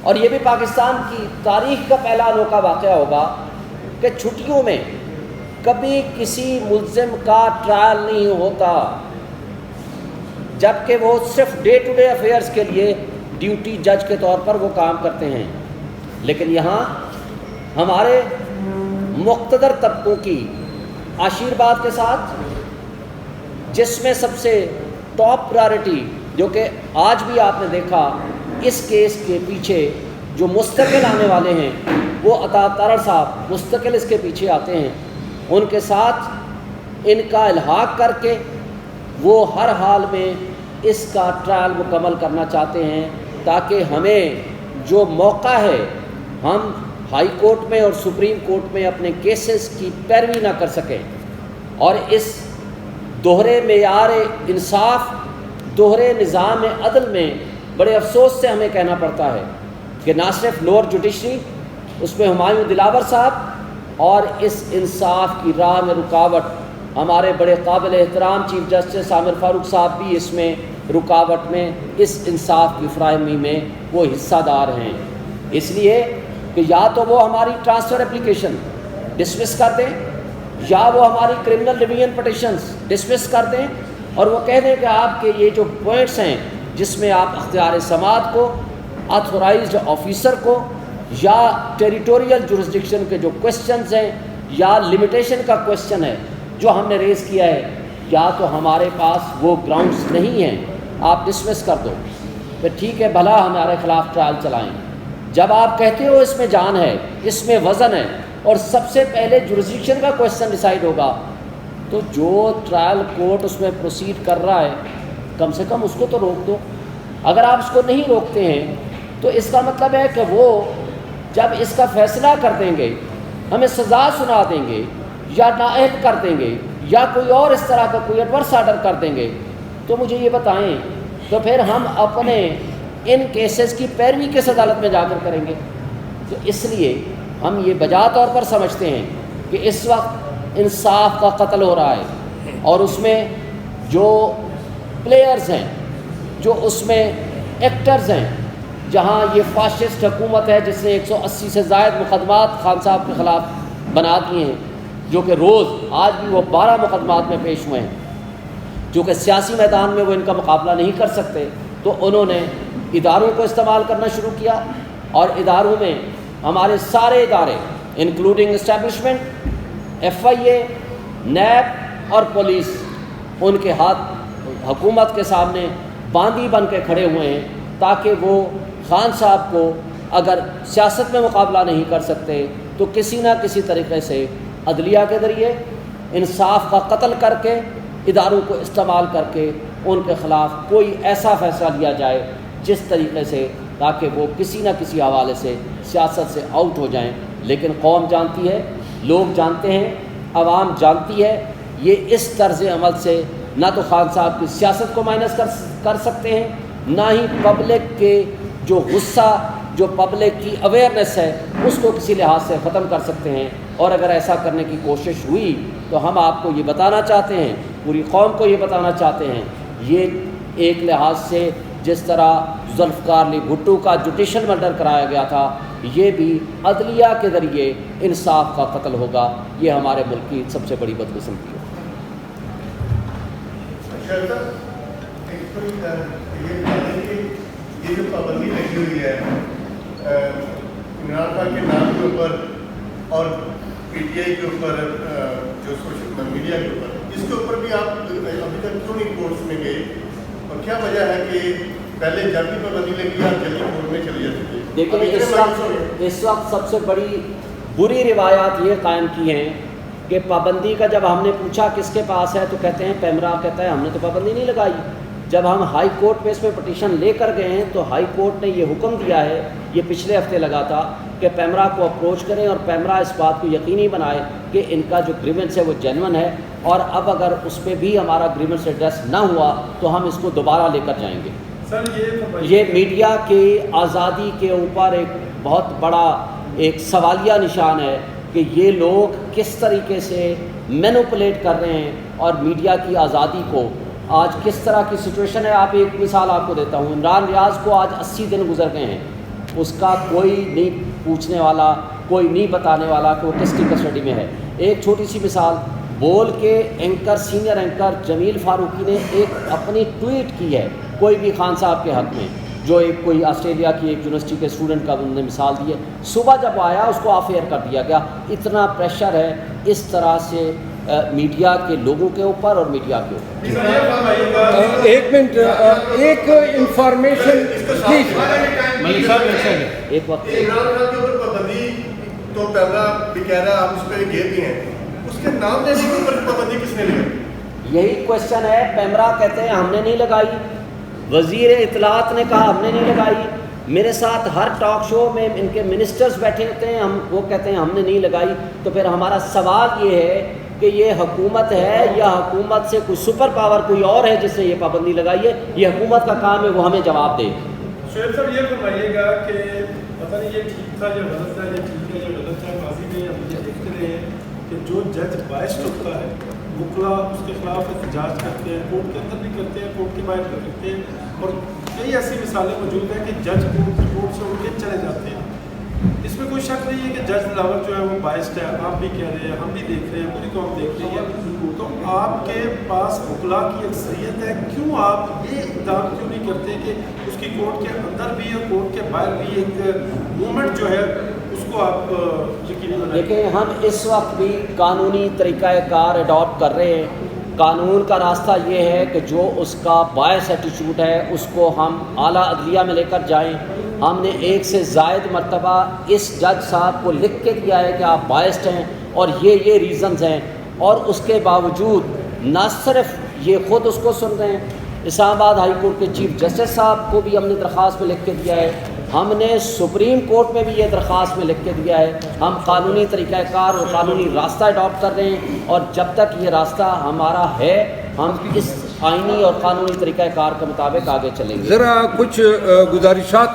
اور یہ بھی پاکستان کی تاریخ کا پہلا انوکھا واقعہ ہوگا کہ چھٹیوں میں کبھی کسی ملزم کا ٹرائل نہیں ہوتا، جبکہ وہ صرف ڈے ٹو ڈے افیئرس کے لیے ڈیوٹی جج کے طور پر وہ کام کرتے ہیں۔ لیکن یہاں ہمارے مقتدر طبقوں کی آشیرواد کے ساتھ، جس میں سب سے ٹاپ پرائرٹی جو کہ آج بھی آپ نے دیکھا اس کیس کے پیچھے جو مستقل آنے والے ہیں وہ عطا تارڑ صاحب مستقل اس کے پیچھے آتے ہیں، ان کے ساتھ ان کا الحاق کر کے وہ ہر حال میں اس کا ٹرائل مکمل کرنا چاہتے ہیں، تاکہ ہمیں جو موقع ہے ہم ہائی کورٹ میں اور سپریم کورٹ میں اپنے کیسز کی پیروی نہ کر سکیں، اور اس دوہرے معیار انصاف، دوہرے نظام عدل میں بڑے افسوس سے ہمیں کہنا پڑتا ہے کہ نہ صرف لوور جوڈیشری، اس میں ہمایوں دلاور صاحب، اور اس انصاف کی راہ میں رکاوٹ ہمارے بڑے قابل احترام چیف جسٹس عامر فاروق صاحب بھی اس میں رکاوٹ میں، اس انصاف کی فراہمی میں وہ حصہ دار ہیں۔ اس لیے کہ یا تو وہ ہماری ٹرانسفر اپلیکیشن ڈسمس کر دیں، یا وہ ہماری کرمنل ریویژن پٹیشنز ڈسمس کر دیں، اور وہ کہہ دیں کہ آپ کے یہ جو پوائنٹس ہیں جس میں آپ اختیار سماعت کو، آتھورائزڈ آفیسر کو، یا ٹیریٹوریل جورسڈکشن کے جو کوشچنز ہیں، یا لمیٹیشن کا کوشچن ہے جو ہم نے ریز کیا ہے، یا تو ہمارے پاس وہ گراؤنڈز نہیں ہیں، آپ ڈسمس کر دو، پھر ٹھیک ہے بھلا ہمارے خلاف ٹرائل چلائیں۔ جب آپ کہتے ہو اس میں جان ہے، اس میں وزن ہے، اور سب سے پہلے جورسڈکشن کا کوشچن ڈیسائیڈ ہوگا، تو جو ٹرائل کورٹ اس میں پروسیڈ کر رہا ہے کم سے کم اس کو تو روک دو۔ اگر آپ اس کو نہیں روکتے ہیں تو اس کا مطلب ہے کہ وہ جب اس کا فیصلہ کر دیں گے، ہمیں سزا سنا دیں گے، یا نااہل کر دیں گے، یا کوئی اور اس طرح کا کوئی ایڈورس آرڈر کر دیں گے، تو مجھے یہ بتائیں تو پھر ہم اپنے ان کیسز کی پیروی کس عدالت میں جا کر کریں گے؟ تو اس لیے ہم یہ بجا طور پر سمجھتے ہیں کہ اس وقت انصاف کا قتل ہو رہا ہے، اور اس میں جو پلیئرز ہیں، جو اس میں ایکٹرز ہیں، جہاں یہ فاشسٹ حکومت ہے جس نے 180 سے زائد مقدمات خان صاحب کے خلاف بنا دیے ہیں، جو کہ روز آج بھی وہ 12 مقدمات میں پیش ہوئے ہیں، جو کہ سیاسی میدان میں وہ ان کا مقابلہ نہیں کر سکتے، تو انہوں نے اداروں کو استعمال کرنا شروع کیا، اور اداروں میں ہمارے سارے ادارے انکلوڈنگ اسٹیبلشمنٹ، ایف آئی اے، نیب اور پولیس، ان کے ہاتھ حکومت کے سامنے باندی بن کے کھڑے ہوئے ہیں، تاکہ وہ خان صاحب کو اگر سیاست میں مقابلہ نہیں کر سکتے تو کسی نہ کسی طریقے سے عدلیہ کے ذریعے انصاف کا قتل کر کے، اداروں کو استعمال کر کے ان کے خلاف کوئی ایسا فیصلہ لیا جائے جس طریقے سے تاکہ وہ کسی نہ کسی حوالے سے سیاست سے آؤٹ ہو جائیں۔ لیکن قوم جانتی ہے، لوگ جانتے ہیں، عوام جانتی ہے، یہ اس طرز عمل سے نہ تو خان صاحب کی سیاست کو مائنس کر سکتے ہیں، نہ ہی پبلک کے جو غصہ، جو پبلک کی اویئرنیس ہے اس کو کسی لحاظ سے ختم کر سکتے ہیں۔ اور اگر ایسا کرنے کی کوشش ہوئی تو ہم آپ کو یہ بتانا چاہتے ہیں، پوری قوم کو یہ بتانا چاہتے ہیں، یہ ایک لحاظ سے جس طرح ذوالفقار علی بھٹو کا جوڈیشل مرڈر کرایا گیا تھا، یہ بھی عدلیہ کے ذریعے انصاف کا قتل ہوگا۔ یہ ہمارے ملک کی سب سے بڑی بدقسمتی ہے۔ یہ جو پابندی لگی ہوئی ہے عمران خان کے نام کے اوپر اور پی ٹی آئی کے اوپر، جو سوشل میڈیا کے اوپر، اس کے اوپر بھی آپ ابھی تک کیوں نہیں کورٹس میں گئے، اور کیا وجہ ہے کہ پہلے جب بھی پابندی لگی آپ جلدی کورٹ میں چلی جاتی ہے؟ دیکھیں اس وقت سب سے بڑی بری روایات یہ قائم کی ہیں کہ پابندی کا جب ہم نے پوچھا کس کے پاس ہے تو کہتے ہیں پیمرا کہتا ہے ہم نے تو پابندی نہیں لگائی۔ جب ہم ہائی کورٹ میں اس میں پٹیشن لے کر گئے ہیں تو ہائی کورٹ نے یہ حکم دیا ہے، یہ پچھلے ہفتے لگا تھا، کہ پیمرا کو اپروچ کریں اور پیمرا اس بات کو یقینی بنائے کہ ان کا جو گریونس ہے وہ جینون ہے، اور اب اگر اس پہ بھی ہمارا گریونس ایڈریس نہ ہوا تو ہم اس کو دوبارہ لے کر جائیں گے۔ یہ میڈیا کی آزادی کے اوپر ایک بہت بڑا ایک سوالیہ نشان ہے کہ یہ لوگ کس طریقے سے مینوپولیٹ کر رہے ہیں، اور میڈیا کی آزادی کو آج کس طرح کی سچویشن ہے۔ آپ ایک مثال آپ کو دیتا ہوں، عمران ریاض کو آج 80 دن گزر گئے ہیں، اس کا کوئی نہیں پوچھنے والا، کوئی نہیں بتانے والا کہ وہ کس کی کسٹڈی میں ہے۔ ایک چھوٹی سی مثال، بول کے اینکر، سینئر اینکر جمیل فاروقی نے ایک اپنی ٹویٹ کی ہے کوئی بھی خان صاحب کے حق میں، جو ایک کوئی آسٹریلیا کی ایک یونیورسٹی کے اسٹوڈنٹ کا انہوں نے مثال دی ہے، صبح جب آیا اس کو آف ایئر کر دیا گیا۔ اتنا پریشر ہے اس طرح سے میڈیا کے لوگوں کے اوپر اور میڈیا کے اوپر۔ ایک منٹ، ایک انفارمیشن ایک وقت عمران خان کے اوپر پابندی تو پیمرا بھی کہہ رہا ہے، آپ اس پہ گئے بھی ہیں، اس کے نام لینے کے اوپر پابندی کس نے لگائی؟ یہی کوشچن ہے۔ پیمرا کہتے ہیں ہم نے نہیں لگائی، وزیر اطلاعات نے کہا ہم نے نہیں لگائی، میرے ساتھ ہر ٹاک شو میں ان کے منسٹرز بیٹھے ہوتے ہیں، وہ کہتے ہیں ہم نے نہیں لگائی۔ تو پھر ہمارا سوال یہ ہے کہ یہ حکومت ہے یا حکومت سے کوئی سپر پاور کوئی اور ہے جس نے یہ پابندی لگائی ہے؟ یہ حکومت کا کام ہے، وہ ہمیں جواب دے۔ شعیب صاحب یہ فرمائیے گا کہ پتہ نہیں یہ ٹھیک تھا یا غلط تھا، یہ ٹھیک ہے یا غلط تھا، ماضی میں ہم یہ دیکھتے رہے ہیں کہ جو جج بائسڈ ہوتا ہے وکلا اس کے خلاف احتجاج کرتے ہیں، کورٹ کے اندر بھی کرتے ہیں، کورٹ کے باہر بھی کرتے ہیں، اور کئی ایسی مثالیں موجود ہیں کہ جج کورٹ سے اٹھ کے چلے جاتے ہیں۔ اس میں کوئی شک نہیں ہے کہ جج دلاور جو ہے وہ بائسڈ ہے، آپ بھی کہہ رہے ہیں، ہم بھی دیکھ رہے ہیں، پوری قوم دیکھ رہی ہے۔ تو آپ کے پاس وکلا کی اکثریت ہے، کیوں آپ یہ اقدام کیوں نہیں کرتے کہ اس کی کورٹ کے اندر بھی اور کورٹ کے باہر بھی ایک موومنٹ جو ہے اس کو آپ یقینی بنائیں؟ دیکھیں، ہم اس وقت بھی قانونی طریقہ کار اڈاپٹ کر رہے ہیں۔ قانون کا راستہ یہ ہے کہ جو اس کا بائس ایٹیچیوڈ ہے اس کو ہم اعلیٰ عدلیہ میں لے کر جائیں۔ ہم نے ایک سے زائد مرتبہ اس جج صاحب کو لکھ کے دیا ہے کہ آپ بائسڈ ہیں اور یہ ریزنز ہیں، اور اس کے باوجود نہ صرف یہ خود اس کو سن رہے ہیں، اسلام آباد ہائی کورٹ کے چیف جسٹس صاحب کو بھی ہم نے درخواست میں لکھ کے دیا ہے، ہم نے سپریم کورٹ میں بھی یہ درخواست میں لکھ کے دیا ہے۔ ہم قانونی طریقہ کار اور قانونی راستہ اڈاپٹ کر رہے ہیں، اور جب تک یہ راستہ ہمارا ہے ہم اس آئینی اور قانونی طریقہ کار کے مطابق آگے چلیں گے۔ ذرا کچھ گزارشات